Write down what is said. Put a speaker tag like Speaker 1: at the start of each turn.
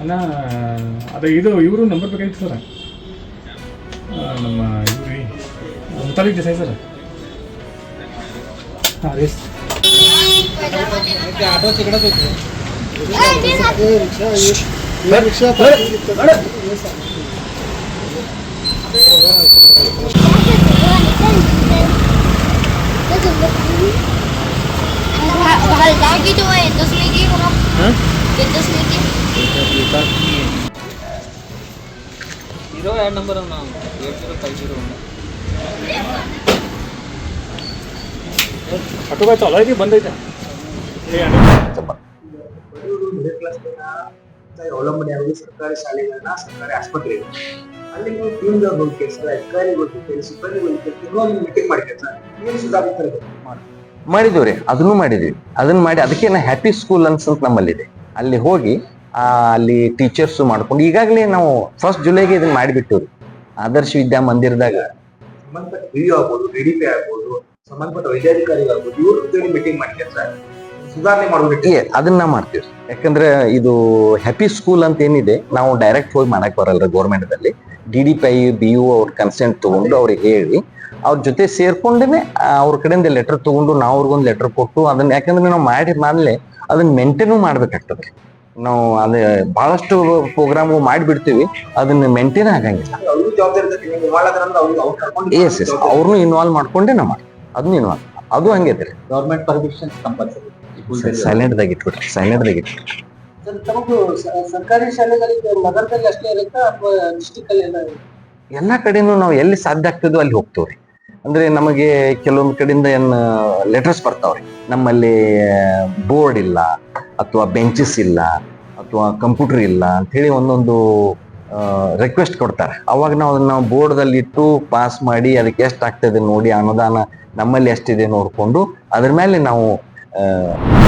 Speaker 1: ಅಣ್ಣ ಅದೇ ಇದು ಇವರು ನಂಬರ್ ಬೇಕಾಗಿತ್ತು ಸರ್. ನಮ್ಮ ಇವ್ರಿ ಮುತಾಲಿಕ್ ದೇಸಾಯಿ ಸರ್. ಹಾಂ ರೀ
Speaker 2: auto ತಿಗಡೋದು
Speaker 3: hal gitu itu seligi kurang itu seligi
Speaker 2: hero ad number avna 8050
Speaker 1: auto काय चालू आहे की बंद आहे त्या
Speaker 4: ಮಿಡಲ್ ಕ್ಲಾಸ್ ಅವಲಂಬನೆ ಆಗುವುದು ಸರ್ಕಾರಿ ಶಾಲೆಗಳನ್ನ ಸರ್ಕಾರಿ ಆಸ್ಪತ್ರೆಗಳು ಅಲ್ಲಿ ನೀವು ಪಿಯೂನ್ಗಳು ಕೆಲಸ ಅಧಿಕಾರಿಗಳು ಕೆಲಸ ಸಿಬ್ಬಂದಿಗಳು ಕೆಲಸ ಮೀಟಿಂಗ್ ಮಾಡಿದ್ರೆ ಸರ್ ಏನು ಸುಧಾರಿಸ್ತಾರೆ
Speaker 5: ಮಾಡಿದ್ವಿ. ಅದನ್ನು ಮಾಡಿದ್ವಿ. ಅದನ್ನ ಮಾಡಿ ಅದಕ್ಕೆ ಹ್ಯಾಪಿ ಸ್ಕೂಲ್ ಅನ್ಸಂತ ನಮ್ಮಲ್ಲಿದೆ. ಅಲ್ಲಿ ಹೋಗಿ ಅಲ್ಲಿ ಟೀಚರ್ಸ್ ಮಾಡ್ಕೊಂಡು ಈಗಾಗಲೇ ನಾವು 1 ಜುಲೈಗೆ ಇದನ್ನ ಮಾಡಿಬಿಟ್ಟಿವ್ರಿ. ಆದರ್ಶ ವಿದ್ಯಾ ಮಂದಿರದಾಗ
Speaker 4: ಸಂಬಂಧಪಟ್ಟ ಪಿಯು ಆಗ್ಬೋದು, ಡಿಡಿಪಿ ಆಗ್ಬೋದು, ಸಂಬಂಧಪಟ್ಟ ವೈದ್ಯಾಧಿಕಾರಿಗಳಾಗ್ಬೋದು, ಇವರು ಮೀಟಿಂಗ್ ಮಾಡಿದ್ರೆ ಸರ್ ಸುಧಾರಣೆ ಮಾಡೋದಕ್ಕೆ
Speaker 5: ಅದನ್ನ ಮಾಡ್ತೀವಿ. ಯಾಕಂದ್ರೆ ಇದು ಹ್ಯಾಪಿ ಸ್ಕೂಲ್ ಅಂತ ಏನಿದೆ ನಾವು ಡೈರೆಕ್ಟ್ ಹೋಗಿ ಮಾಡಕ್ ಬರಲ್ರಿ. ಗೌರ್ಮೆಂಟ್ದಲ್ಲಿ DDPI BU ಅವ್ರ ಕನ್ಸೆಂಟ್ ತಗೊಂಡು ಅವ್ರಿಗೆ ಹೇಳಿ ಅವ್ರ ಜೊತೆ ಸೇರ್ಕೊಂಡೇನೆ ಅವ್ರ ಕಡೆಯಿಂದ ಲೆಟರ್ ತಗೊಂಡು ನಾವು ಅವ್ರಿಗೊಂದು ಲೆಟರ್ ಕೊಟ್ಟು ಅದನ್ನ, ಯಾಕಂದ್ರೆ ನಾವು ಮಾಡಿದ್ಮೇಲೆ ಅದನ್ನ ಮೇಂಟೈನು ಮಾಡ್ಬೇಕಾಗ್ತದೆ. ನಾವು ಅದೇ ಬಹಳಷ್ಟು ಪ್ರೋಗ್ರಾಮ್ ಮಾಡಿಬಿಡ್ತೀವಿ, ಅದನ್ನ ಮೇಂಟೈನ್ ಆಗಂಗಿಲ್ಲ.
Speaker 4: ಅವ್ರಿಗೂ ಜವಾಬ್ದಾರಿ ಇರ್ತೈತಿ. ನೀವು ಮಾಡೋದ್ರಂದ್ರೆ ಅವ್ರು ಕರ್ಕೊಂಡು
Speaker 5: ಎಸ್ ಅವ್ರನ್ನು ಇನ್ವಾಲ್ವ್ ಮಾಡ್ಕೊಂಡೇ ನಾವು ಮಾಡಿ ಅದನ್ನ ಇನ್ವಾಲ್ವ್ ಅದು ಹಂಗೈತ್ರಿ.
Speaker 2: ಗವರ್ನಮೆಂಟ್ ಪರ್ಮಿಷನ್ ಕಂಪಲ್ಸರಿ
Speaker 5: ಸೈಲೆಂಟ್ದಾಗ ಇಟ್ಬಿಟ್ರಿ.
Speaker 2: ಸರ್ ತಮಗೂ ಸರ್ಕಾರಿ ಶಾಲೆಗಳಿಗೆ ನಗರದಲ್ಲಿ ಅಷ್ಟೇ ಇರುತ್ತಾ ಅಥವಾ ಡಿಸ್ಟಿಕ್ ಅಲ್ಲಿ
Speaker 5: ಎಲ್ಲಾ ಕಡೆನೂ ನಾವು ಎಲ್ಲಿ ಸಾಧ್ಯ ಆಗ್ತದೋ ಅಲ್ಲಿ ಹೋಗ್ತೇವ್ರಿ. ಅಂದ್ರೆ ನಮಗೆ ಕೆಲವೊಂದು ಕಡೆಯಿಂದ ಏನ್ ಲೆಟರ್ಸ್ ಬರ್ತಾವ್ರಿ, ನಮ್ಮಲ್ಲಿ ಬೋರ್ಡ್ ಇಲ್ಲ ಅಥವಾ ಬೆಂಚಸ್ ಇಲ್ಲ ಅಥವಾ ಕಂಪ್ಯೂಟರ್ ಇಲ್ಲ ಅಂತ ಹೇಳಿ ಒಂದೊಂದು ರಿಕ್ವೆಸ್ಟ್ ಕೊಡ್ತಾರೆ. ಅವಾಗ ನಾವು ಅದನ್ನ ಬೋರ್ಡ್ದಲ್ಲಿ ಇಟ್ಟು ಪಾಸ್ ಮಾಡಿ ಅದಕ್ಕೆ ಎಷ್ಟು ಆಗ್ತದೆ ನೋಡಿ, ಅನುದಾನ ನಮ್ಮಲ್ಲಿ ಎಷ್ಟಿದೆ ನೋಡ್ಕೊಂಡು ಅದ್ರ ಮೇಲೆ ನಾವು